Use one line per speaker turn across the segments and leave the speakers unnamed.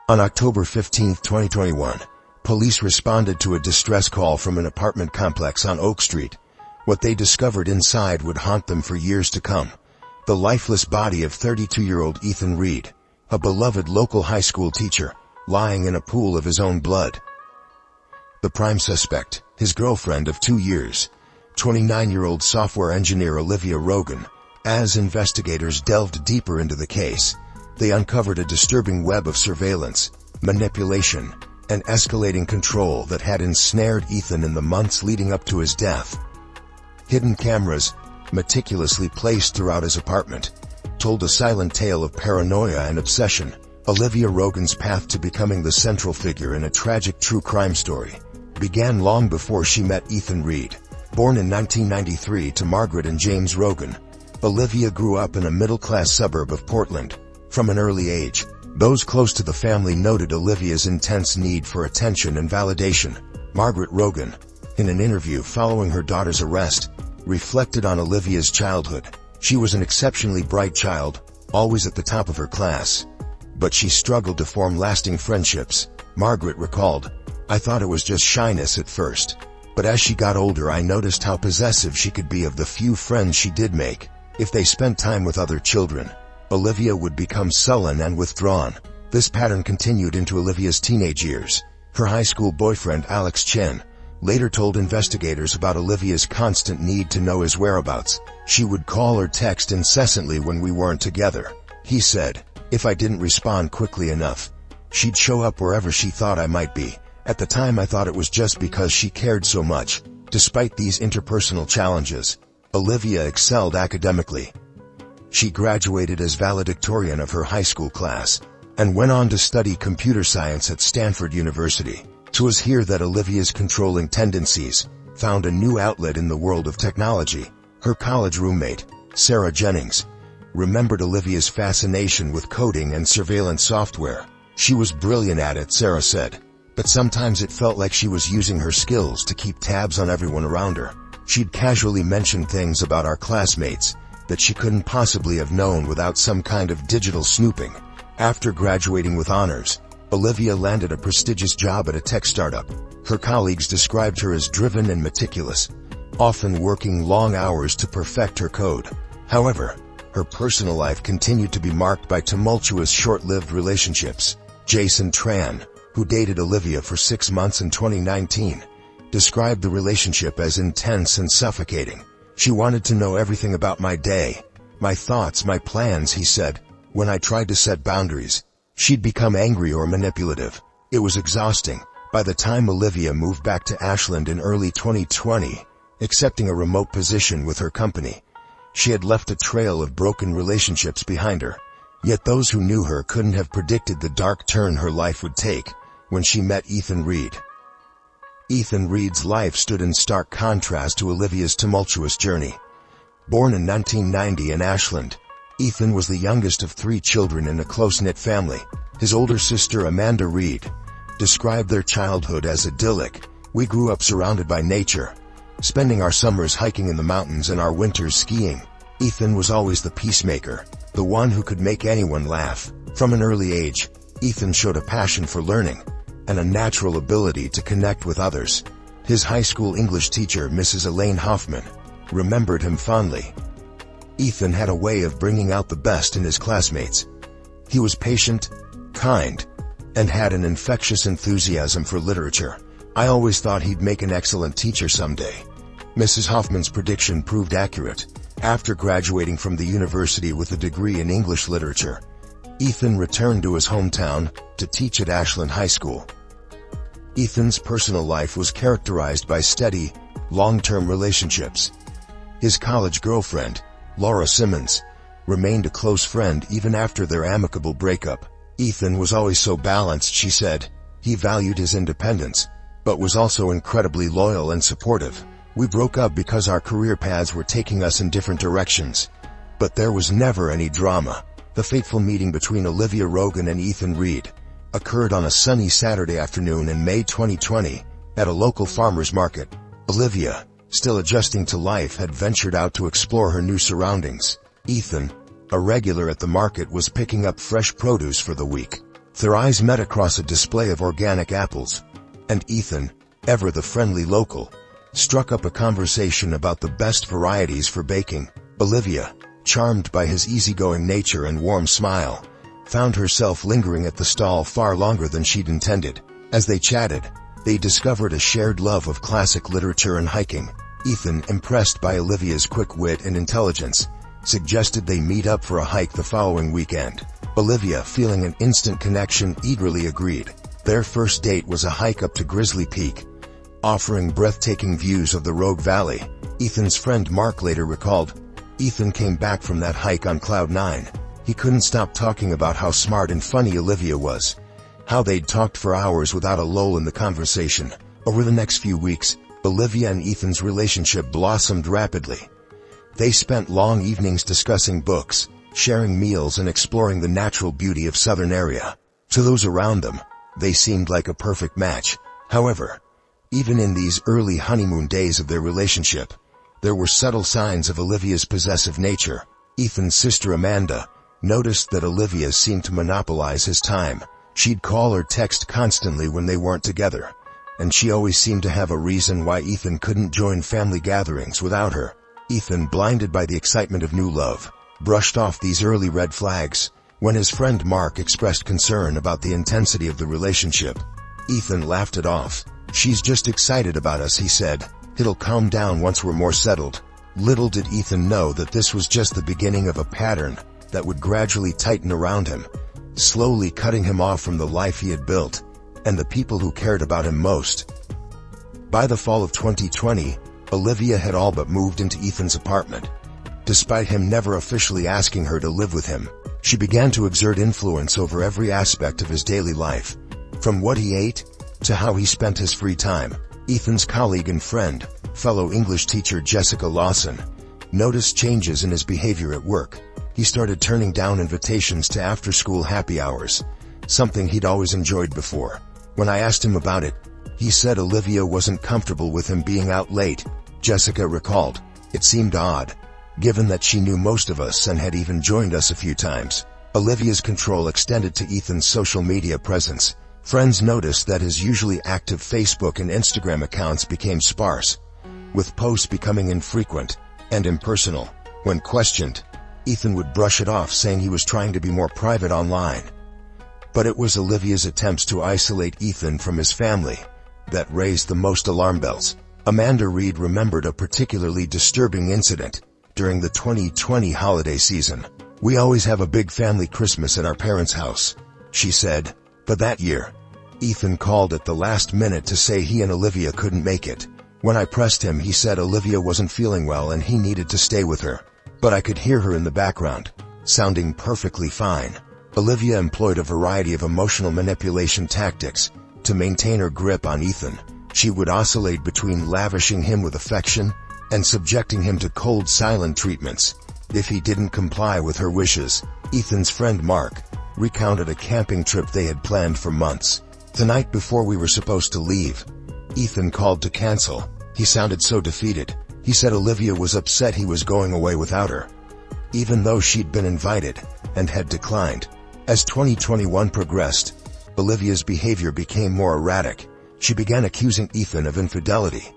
On October 15, 2021, police responded to a distress call from an apartment complex on Oak Street. What they discovered inside would haunt them for years to come. The lifeless body of 32-year-old Ethan Reed, a beloved local high school teacher, lying in a pool of his own blood. The prime suspect, his girlfriend of 2 years, 29-year-old software engineer Olivia Rogan. As investigators delved deeper into the case, they uncovered a disturbing web of surveillance, manipulation, and escalating control that had ensnared Ethan in the months leading up to his death. Hidden cameras, meticulously placed throughout his apartment, told a silent tale of paranoia and obsession. Olivia Rogan's path to becoming the central figure in a tragic true crime story began long before she met Ethan Reed. Born in 1993 to Margaret and James Rogan, Olivia grew up in a middle-class suburb of Portland. From an early age, those close to the family noted Olivia's intense need for attention and validation. Margaret Rogan, in an interview following her daughter's arrest, reflected on Olivia's childhood. She was an exceptionally bright child, always at the top of her class. But she struggled to form lasting friendships. Margaret recalled, "I thought it was just shyness at first. But as she got older I noticed how possessive she could be of the few friends she did make. If they spent time with other children, Olivia would become sullen and withdrawn." This pattern continued into Olivia's teenage years. Her high school boyfriend Alex Chen later told investigators about Olivia's constant need to know his whereabouts. "She would call or text incessantly when we weren't together," he said. "If I didn't respond quickly enough, she'd show up wherever she thought I might be. At the time I thought it was just because she cared so much." Despite these interpersonal challenges, Olivia excelled academically. She graduated as valedictorian of her high school class, and went on to study computer science at Stanford University. It was here that Olivia's controlling tendencies found a new outlet in the world of technology. Her college roommate, Sarah Jennings, remembered Olivia's fascination with coding and surveillance software. "She was brilliant at it," Sarah said, "but sometimes it felt like she was using her skills to keep tabs on everyone around her. She'd casually mention things about our classmates that she couldn't possibly have known without some kind of digital snooping." After graduating with honors, Olivia landed a prestigious job at a tech startup. Her colleagues described her as driven and meticulous, often working long hours to perfect her code. However, her personal life continued to be marked by tumultuous short-lived relationships. Jason Tran, who dated Olivia for 6 months in 2019, described the relationship as intense and suffocating. "She wanted to know everything about my day, my thoughts, my plans," he said. "When I tried to set boundaries, she'd become angry or manipulative. It was exhausting." By the time Olivia moved back to Ashland in early 2020, accepting a remote position with her company, she had left a trail of broken relationships behind her. Yet those who knew her couldn't have predicted the dark turn her life would take when she met Ethan Reed. Ethan Reed's life stood in stark contrast to Olivia's tumultuous journey. Born in 1990 in Ashland, Ethan was the youngest of 3 children in a close-knit family. His older sister Amanda Reed described their childhood as idyllic. "We grew up surrounded by nature, spending our summers hiking in the mountains and our winters skiing." Ethan was always the peacemaker, the one who could make anyone laugh. From an early age, Ethan showed a passion for learning and a natural ability to connect with others. His high school English teacher, Mrs. Elaine Hoffman, remembered him fondly. Ethan had a way of bringing out the best in his classmates. He was patient, kind, and had an infectious enthusiasm for literature. "I always thought he'd make an excellent teacher someday." Mrs. Hoffman's prediction proved accurate. After graduating from the university with a degree in English literature, Ethan returned to his hometown to teach at Ashland High School. Ethan's personal life was characterized by steady, long-term relationships. His college girlfriend, Laura Simmons, remained a close friend even after their amicable breakup. "Ethan was always so balanced," she said. "He valued his independence, but was also incredibly loyal and supportive. We broke up because our career paths were taking us in different directions, but there was never any drama." The fateful meeting between Olivia Rogan and Ethan Reed occurred on a sunny Saturday afternoon in May 2020 at a local farmer's market. Olivia, still adjusting to life, had ventured out to explore her new surroundings. Ethan, a regular at the market, was picking up fresh produce for the week. Their eyes met across a display of organic apples, and Ethan, ever the friendly local, struck up a conversation about the best varieties for baking. Olivia, charmed by his easygoing nature and warm smile, found herself lingering at the stall far longer than she'd intended. As they chatted, they discovered a shared love of classic literature and hiking. Ethan, impressed by Olivia's quick wit and intelligence, suggested they meet up for a hike the following weekend. Olivia, feeling an instant connection, eagerly agreed. Their first date was a hike up to Grizzly Peak, offering breathtaking views of the Rogue Valley. Ethan's friend Mark later recalled, Ethan came back from that hike on cloud nine. He couldn't stop talking about how smart and funny Olivia was, how they'd talked for hours without a lull in the conversation. Over the next few weeks, Olivia and Ethan's relationship blossomed rapidly. They spent long evenings discussing books, sharing meals and exploring the natural beauty of southern area. To those around them, they seemed like a perfect match. However, even in these early honeymoon days of their relationship, there were subtle signs of Olivia's possessive nature. Ethan's sister Amanda noticed that Olivia seemed to monopolize his time. She'd call or text constantly when they weren't together, and she always seemed to have a reason why Ethan couldn't join family gatherings without her. Ethan, blinded by the excitement of new love, brushed off these early red flags. When his friend Mark expressed concern about the intensity of the relationship, Ethan laughed it off. "She's just excited about us," he said. "It'll calm down once we're more settled." Little did Ethan know that this was just the beginning of a pattern that would gradually tighten around him, slowly cutting him off from the life he had built and the people who cared about him most. By the fall of 2020, Olivia had all but moved into Ethan's apartment. Despite him never officially asking her to live with him, she began to exert influence over every aspect of his daily life, from what he ate to how he spent his free time. Ethan's colleague and friend, fellow English teacher Jessica Lawson, noticed changes in his behavior at work. He started turning down invitations to after-school happy hours, something he'd always enjoyed before. When I asked him about it, he said Olivia wasn't comfortable with him being out late. Jessica recalled, "It seemed odd, given that she knew most of us and had even joined us a few times." Olivia's control extended to Ethan's social media presence. Friends noticed that his usually active Facebook and Instagram accounts became sparse, with posts becoming infrequent and impersonal. When questioned, Ethan would brush it off, saying he was trying to be more private online. But it was Olivia's attempts to isolate Ethan from his family that raised the most alarm bells. Amanda Reed remembered a particularly disturbing incident during the 2020 holiday season. "We always have a big family Christmas at our parents' house," she said. But that year, Ethan called at the last minute to say he and Olivia couldn't make it. When I pressed him, he said Olivia wasn't feeling well and he needed to stay with her. But I could hear her in the background, sounding perfectly fine. Olivia employed a variety of emotional manipulation tactics to maintain her grip on Ethan. She would oscillate between lavishing him with affection and subjecting him to cold, silent treatments if he didn't comply with her wishes. Ethan's friend Mark recounted a camping trip they had planned for months. "The night before we were supposed to leave, Ethan called to cancel. He sounded so defeated. He said Olivia was upset he was going away without her, even though she'd been invited and had declined." As 2021 progressed, Olivia's behavior became more erratic. She began accusing Ethan of infidelity.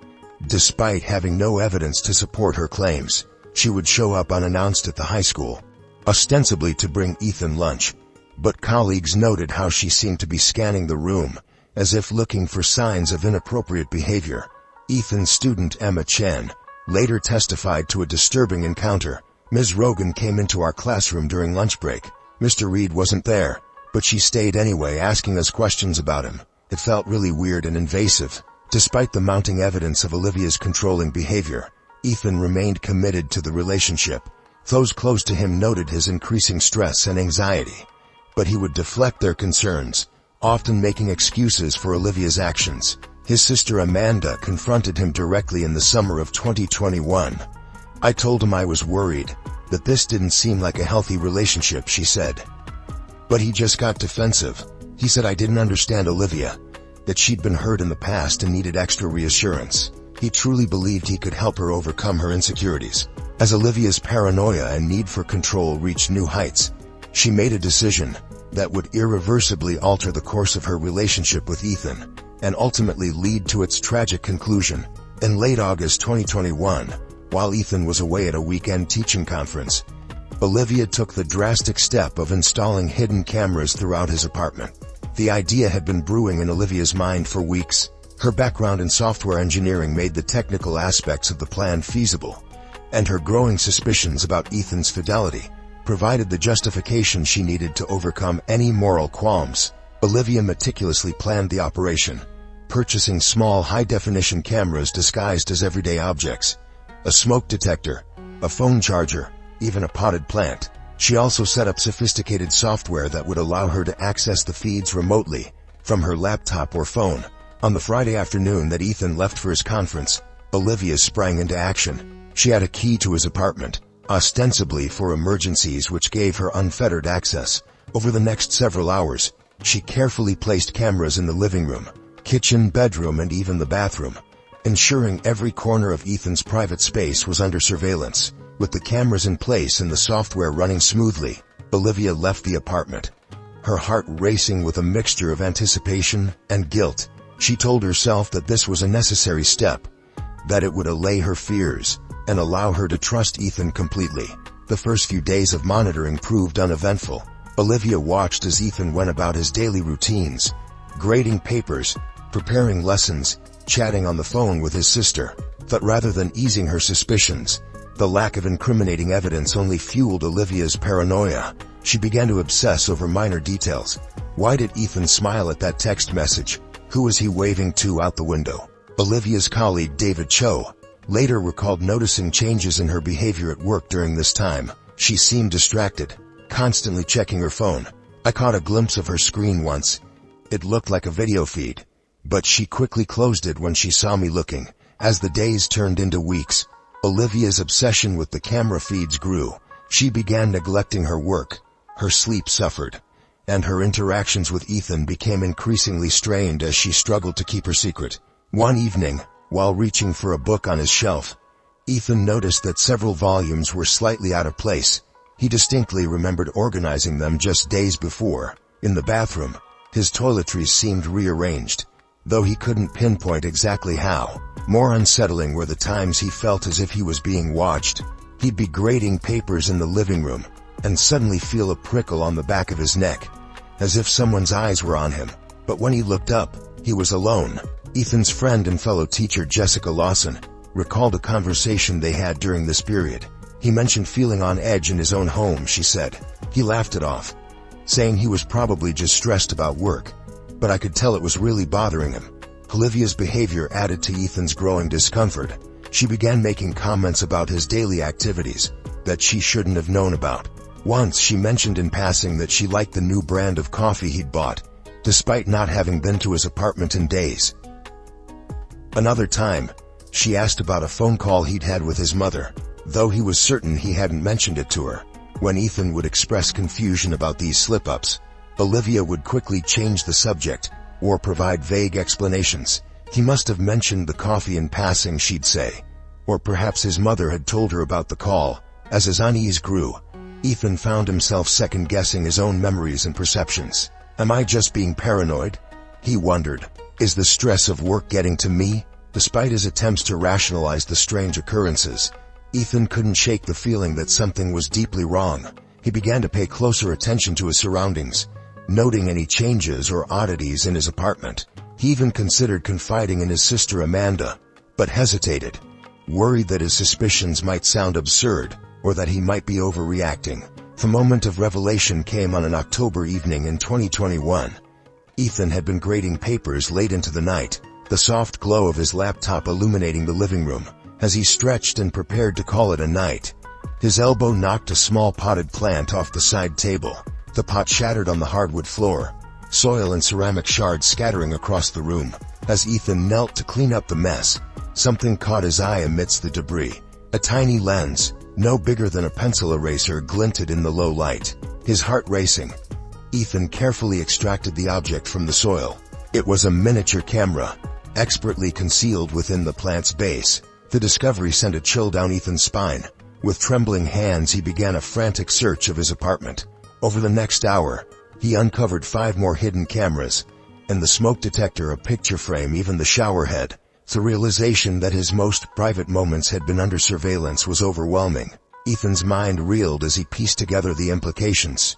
Despite having no evidence to support her claims, she would show up unannounced at the high school, ostensibly to bring Ethan lunch. But colleagues noted how she seemed to be scanning the room, as if looking for signs of inappropriate behavior. Ethan's student Emma Chen later testified to a disturbing encounter. "Ms. Rogan came into our classroom during lunch break. Mr. Reed wasn't there, but she stayed anyway, asking us questions about him. It felt really weird and invasive." Despite the mounting evidence of Olivia's controlling behavior, Ethan remained committed to the relationship. Those close to him noted his increasing stress and anxiety, but he would deflect their concerns, often making excuses for Olivia's actions. His sister Amanda confronted him directly in the summer of 2021. "I told him I was worried, that this didn't seem like a healthy relationship," she said. "But he just got defensive. He said I didn't understand Olivia, that she'd been hurt in the past and needed extra reassurance. He truly believed he could help her overcome her insecurities." As Olivia's paranoia and need for control reached new heights, she made a decision. that would irreversibly alter the course of her relationship with Ethan, and ultimately lead to its tragic conclusion. In late August 2021, while Ethan was away at a weekend teaching conference, Olivia took the drastic step of installing hidden cameras throughout his apartment. The idea had been brewing in Olivia's mind for weeks. Her background in software engineering made the technical aspects of the plan feasible, and her growing suspicions about Ethan's fidelity provided the justification she needed to overcome any moral qualms. Olivia meticulously planned the operation, purchasing small high-definition cameras disguised as everyday objects, a smoke detector, a phone charger, even a potted plant. She also set up sophisticated software that would allow her to access the feeds remotely from her laptop or phone. On the Friday afternoon that Ethan left for his conference, Olivia sprang into action. She had a key to his apartment, ostensibly for emergencies, which gave her unfettered access. Over the next several hours, she carefully placed cameras in the living room, kitchen, bedroom, and even the bathroom, ensuring every corner of Ethan's private space was under surveillance. With the cameras in place and the software running smoothly, Olivia left the apartment, her heart racing with a mixture of anticipation and guilt. She told herself that this was a necessary step, that it would allay her fears and allow her to trust Ethan completely. The first few days of monitoring proved uneventful. Olivia watched as Ethan went about his daily routines, grading papers, preparing lessons, chatting on the phone with his sister. But rather than easing her suspicions, the lack of incriminating evidence only fueled Olivia's paranoia. She began to obsess over minor details. Why did Ethan smile at that text message? Who was he waving to out the window? Olivia's colleague David Cho later recalled noticing changes in her behavior at work during this time. She seemed distracted, constantly checking her phone. I caught a glimpse of her screen once. It looked like a video feed, but she quickly closed it when she saw me looking. As the days turned into weeks, Olivia's obsession with the camera feeds grew. She began neglecting her work, her sleep suffered, and her interactions with Ethan became increasingly strained as she struggled to keep her secret. One evening, while reaching for a book on his shelf, Ethan noticed that several volumes were slightly out of place. He distinctly remembered organizing them just days before. In the bathroom, his toiletries seemed rearranged, though he couldn't pinpoint exactly how. More unsettling were the times he felt as if he was being watched. He'd be grading papers in the living room, and suddenly feel a prickle on the back of his neck, as if someone's eyes were on him. But when he looked up, he was alone. Ethan's friend and fellow teacher Jessica Lawson recalled a conversation they had during this period. He mentioned feeling on edge in his own home, she said. He laughed it off, saying he was probably just stressed about work, but I could tell it was really bothering him. Olivia's behavior added to Ethan's growing discomfort. She began making comments about his daily activities that she shouldn't have known about. Once she mentioned in passing that she liked the new brand of coffee he'd bought, despite not having been to his apartment in days. Another time, she asked about a phone call he'd had with his mother, though he was certain he hadn't mentioned it to her. When Ethan would express confusion about these slip-ups, Olivia would quickly change the subject or provide vague explanations. He must have mentioned the coffee in passing, she'd say. Or perhaps his mother had told her about the call. As his unease grew, Ethan found himself second-guessing his own memories and perceptions. Am I just being paranoid? He wondered. Is the stress of work getting to me? Despite his attempts to rationalize the strange occurrences, Ethan couldn't shake the feeling that something was deeply wrong. He began to pay closer attention to his surroundings, noting any changes or oddities in his apartment. He even considered confiding in his sister Amanda, but hesitated, worried that his suspicions might sound absurd or that he might be overreacting. The moment of revelation came on an October evening in 2021. Ethan had been grading papers late into the night, the soft glow of his laptop illuminating the living room. As he stretched and prepared to call it a night, his elbow knocked a small potted plant off the side table. The pot shattered on the hardwood floor, soil and ceramic shards scattering across the room. As Ethan knelt to clean up the mess, something caught his eye amidst the debris. A tiny lens, no bigger than a pencil eraser, glinted in the low light. His heart racing, Ethan carefully extracted the object from the soil. It was a miniature camera, expertly concealed within the plant's base. The discovery sent a chill down Ethan's spine. With trembling hands, he began a frantic search of his apartment. Over the next hour, He uncovered 5 more hidden cameras, and the smoke detector, a picture frame, even the shower head. The realization that his most private moments had been under surveillance was overwhelming. Ethan's mind reeled as he pieced together the implications.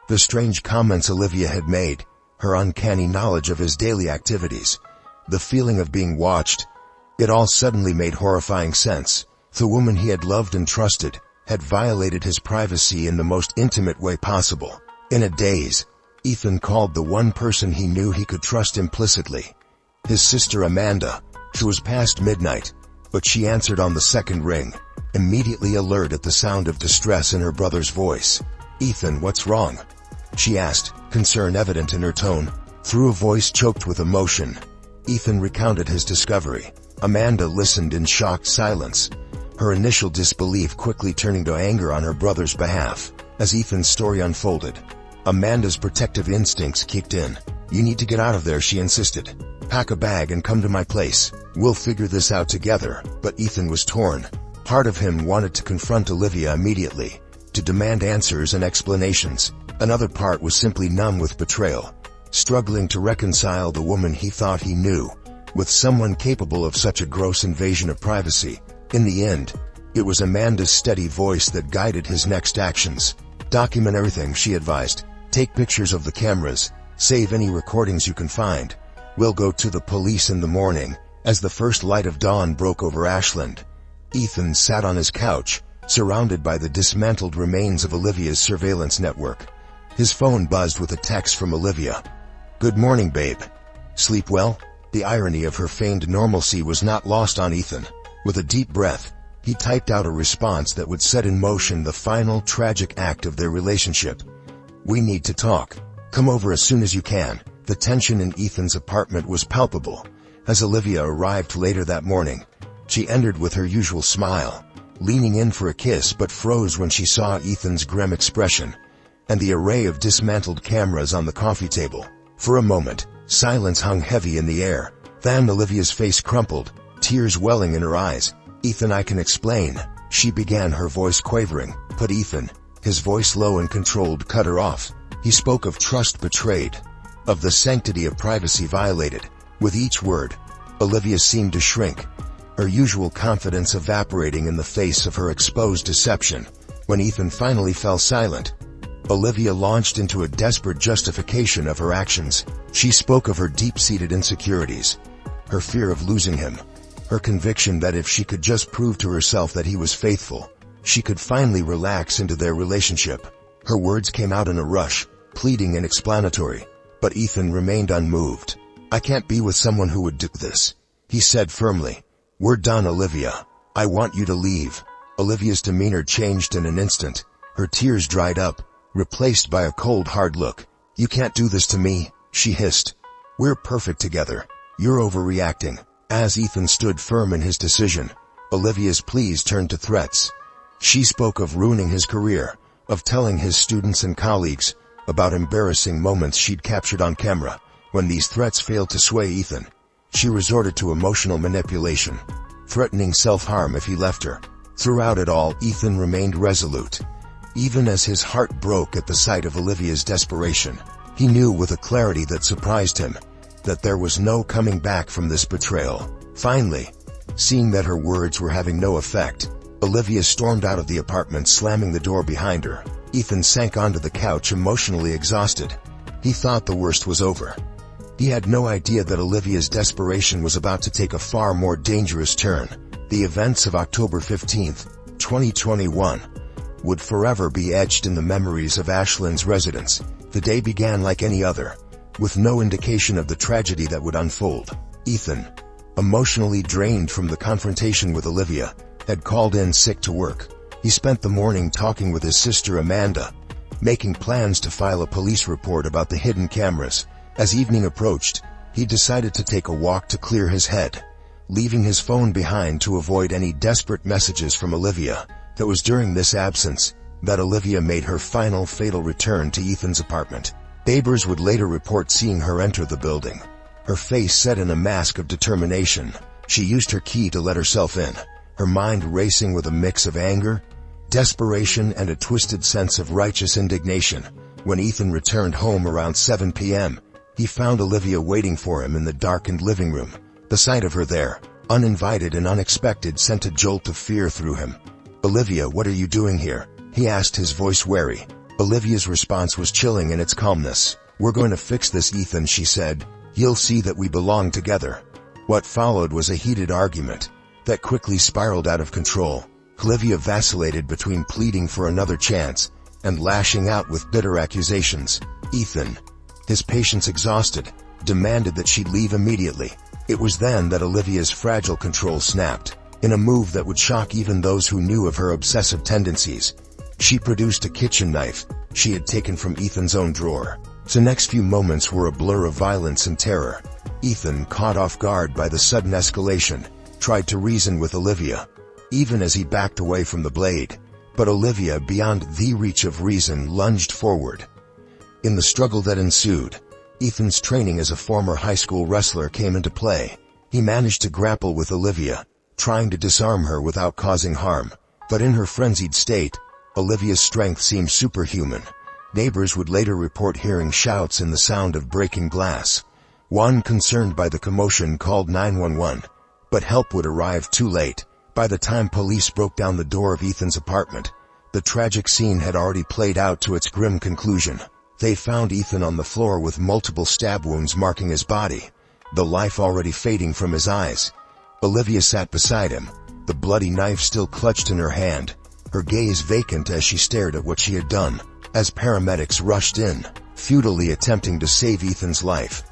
The strange comments Olivia had made, her uncanny knowledge of his daily activities, the feeling of being watched, it all suddenly made horrifying sense. The woman he had loved and trusted had violated his privacy in the most intimate way possible. In a daze, Ethan called the one person he knew he could trust implicitly, his sister Amanda. It was past midnight, but she answered on the second ring, immediately alert at the sound of distress in her brother's voice. "Ethan, what's wrong?" she asked, concern evident in her tone. Through a voice choked with emotion, Ethan recounted his discovery. Amanda listened in shocked silence, her initial disbelief quickly turning to anger on her brother's behalf. As Ethan's story unfolded, Amanda's protective instincts kicked in. "You need to get out of there," she insisted. "Pack a bag and come to my place. We'll figure this out together." But Ethan was torn. Part of him wanted to confront Olivia immediately, to demand answers and explanations. Another part was simply numb with betrayal, struggling to reconcile the woman he thought he knew with someone capable of such a gross invasion of privacy. In the end, it was Amanda's steady voice that guided his next actions. "Document everything," she advised. "Take pictures of the cameras. Save any recordings you can find. We'll go to the police in the morning." As the first light of dawn broke over Ashland, Ethan sat on his couch, surrounded by the dismantled remains of Olivia's surveillance network. His phone buzzed with a text from Olivia. "Good morning, babe. Sleep well?" The irony of her feigned normalcy was not lost on Ethan. With a deep breath, he typed out a response that would set in motion the final tragic act of their relationship. "We need to talk. Come over as soon as you can." The tension in Ethan's apartment was palpable. As Olivia arrived later that morning, she entered with her usual smile, leaning in for a kiss, but froze when she saw Ethan's grim expression and the array of dismantled cameras on the coffee table. For a moment, silence hung heavy in the air. Then Olivia's face crumpled, tears welling in her eyes. "Ethan, I can explain," she began, her voice quavering. But Ethan, his voice low and controlled, cut her off. He spoke of trust betrayed, of the sanctity of privacy violated. With each word, Olivia seemed to shrink, her usual confidence evaporating in the face of her exposed deception. When Ethan finally fell silent, Olivia launched into a desperate justification of her actions. She spoke of her deep-seated insecurities, her fear of losing him, her conviction that if she could just prove to herself that he was faithful, she could finally relax into their relationship. Her words came out in a rush, pleading and explanatory, but Ethan remained unmoved. "I can't be with someone who would do this," he said firmly. "We're done, Olivia. I want you to leave." Olivia's demeanor changed in an instant. Her tears dried up, replaced by a cold, hard look. "You can't do this to me," she hissed. "We're perfect together. You're overreacting." As Ethan stood firm in his decision, Olivia's pleas turned to threats. She spoke of ruining his career, of telling his students and colleagues about embarrassing moments she'd captured on camera. When these threats failed to sway Ethan, she resorted to emotional manipulation, threatening self-harm if he left her. Throughout it all, Ethan remained resolute. Even as his heart broke at the sight of Olivia's desperation, he knew with a clarity that surprised him that there was no coming back from this betrayal. Finally, seeing that her words were having no effect, Olivia stormed out of the apartment, slamming the door behind her. Ethan sank onto the couch, emotionally exhausted. He thought the worst was over. He had no idea that Olivia's desperation was about to take a far more dangerous turn. The events of October 15th, 2021, would forever be etched in the memories of Ashland's residents. The day began like any other, with no indication of the tragedy that would unfold. Ethan, emotionally drained from the confrontation with Olivia, had called in sick to work. He spent the morning talking with his sister Amanda, making plans to file a police report about the hidden cameras. As evening approached, he decided to take a walk to clear his head, leaving his phone behind to avoid any desperate messages from Olivia. It was during this absence that Olivia made her final fatal return to Ethan's apartment. Neighbors would later report seeing her enter the building, her face set in a mask of determination. She used her key to let herself in, her mind racing with a mix of anger, desperation, and a twisted sense of righteous indignation. When Ethan returned home around 7 p.m., he found Olivia waiting for him in the darkened living room. The sight of her there, uninvited and unexpected, sent a jolt of fear through him. "Olivia, what are you doing here?" he asked, his voice wary. Olivia's response was chilling in its calmness. "We're going to fix this, Ethan," she said. "You'll see that we belong together." What followed was a heated argument that quickly spiraled out of control. Olivia vacillated between pleading for another chance and lashing out with bitter accusations. Ethan, his patience exhausted, demanded that she leave immediately. It was then that Olivia's fragile control snapped. In a move that would shock even those who knew of her obsessive tendencies, she produced a kitchen knife she had taken from Ethan's own drawer. The next few moments were a blur of violence and terror. Ethan, caught off guard by the sudden escalation, tried to reason with Olivia, even as he backed away from the blade. But Olivia, beyond the reach of reason, lunged forward. In the struggle that ensued, Ethan's training as a former high school wrestler came into play. He managed to grapple with Olivia, trying to disarm her without causing harm. But in her frenzied state, Olivia's strength seemed superhuman. Neighbors would later report hearing shouts and the sound of breaking glass. One, concerned by the commotion, called 911, but help would arrive too late. By the time police broke down the door of Ethan's apartment, the tragic scene had already played out to its grim conclusion. They found Ethan on the floor with multiple stab wounds marking his body, the life already fading from his eyes. Olivia sat beside him, the bloody knife still clutched in her hand, her gaze vacant as she stared at what she had done. As paramedics rushed in, futilely attempting to save Ethan's life,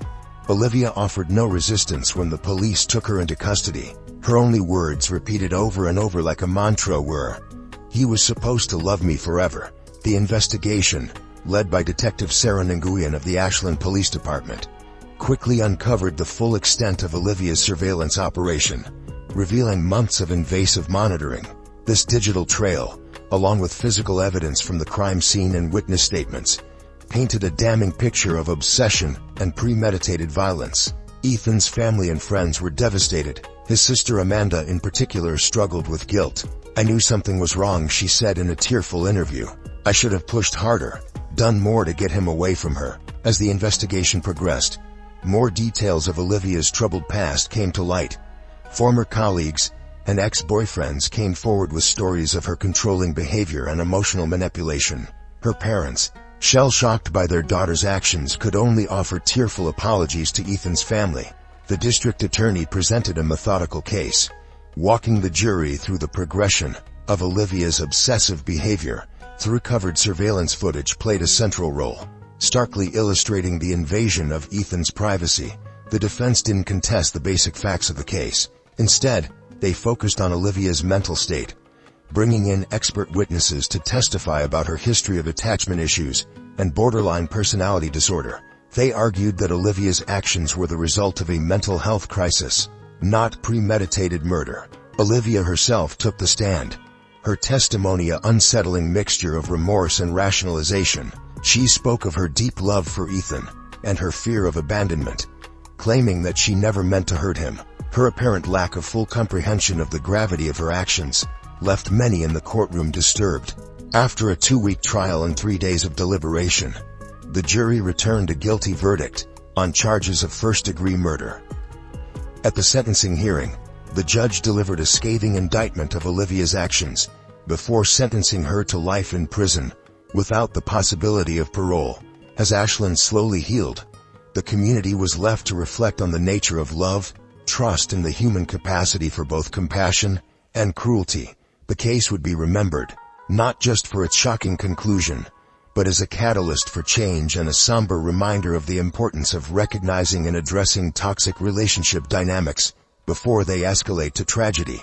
Olivia offered no resistance when the police took her into custody. Her only words, repeated over and over like a mantra, were, "He was supposed to love me forever." The investigation, led by Detective Sarah Nguyen of the Ashland Police Department, quickly uncovered the full extent of Olivia's surveillance operation, revealing months of invasive monitoring. This digital trail, along with physical evidence from the crime scene and witness statements, painted a damning picture of obsession and premeditated violence. Ethan's family and friends were devastated. His sister Amanda in particular struggled with guilt. "I knew something was wrong," she said in a tearful interview. "I should have pushed harder, done more to get him away from her." As the investigation progressed, more details of Olivia's troubled past came to light. Former colleagues and ex-boyfriends came forward with stories of her controlling behavior and emotional manipulation. Her parents, shell-shocked by their daughter's actions, could only offer tearful apologies to Ethan's family. The district attorney presented a methodical case, walking the jury through the progression of Olivia's obsessive behavior. The recovered surveillance footage played a central role, starkly illustrating the invasion of Ethan's privacy. The defense didn't contest the basic facts of the case. Instead, they focused on Olivia's mental state, bringing in expert witnesses to testify about her history of attachment issues and borderline personality disorder. They argued that Olivia's actions were the result of a mental health crisis, not premeditated murder. Olivia herself took the stand, her testimony an unsettling mixture of remorse and rationalization. She spoke of her deep love for Ethan and her fear of abandonment, claiming that she never meant to hurt him. Her apparent lack of full comprehension of the gravity of her actions left many in the courtroom disturbed. After a 2-week trial and 3 days of deliberation, the jury returned a guilty verdict on charges of first-degree murder. At the sentencing hearing, the judge delivered a scathing indictment of Olivia's actions before sentencing her to life in prison without the possibility of parole. As Ashland slowly healed, the community was left to reflect on the nature of love, trust, and the human capacity for both compassion and cruelty. The case would be remembered, not just for its shocking conclusion, but as a catalyst for change and a somber reminder of the importance of recognizing and addressing toxic relationship dynamics before they escalate to tragedy.